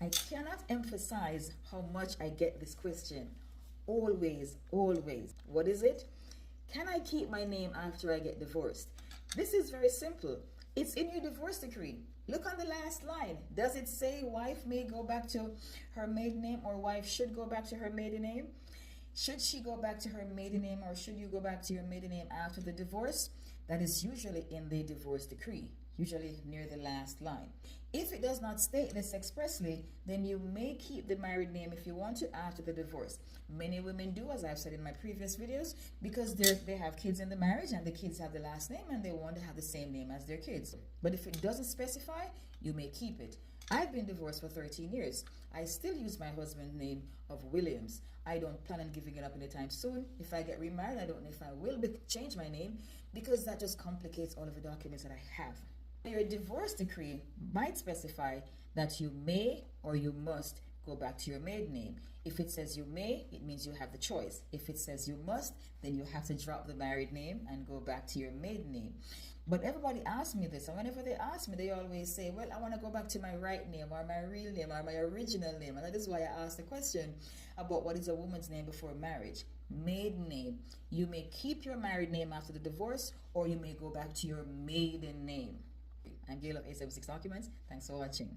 I cannot emphasize how much I get this question. Always, always. What is it? Can I keep my name after I get divorced? This is very simple. It's in your divorce decree. Look on the last line. Does it say wife may go back to her maiden name, or wife should go back to her maiden name? Should she go back to her maiden name, or should you go back to your maiden name after the divorce? That is usually in the divorce decree, usually near the last line. If it does not state this expressly, then you may keep the married name if you want to after the divorce. Many women do, as I've said in my previous videos, because they have kids in the marriage and the kids have the last name and they want to have the same name as their kids. But if it doesn't specify, you may keep it. I've been divorced for 13 years. I still use my husband's name of Williams. I don't plan on giving it up anytime soon. If I get remarried, I don't know if I will change my name, because that just complicates all of the documents that I have. Your divorce decree might specify that you may or you must go back to your maiden name. If it says you may, it means you have the choice. If it says you must, then you have to drop the married name and go back to your maiden name. But everybody asks me this, and whenever they ask me, they always say, well, I want to go back to my right name or my real name or my original name. And that is why I asked the question about what is a woman's name before marriage. Maiden name. You may keep your married name after the divorce, or you may go back to your maiden name. I'm Gail of 876 Documents. Thanks for watching.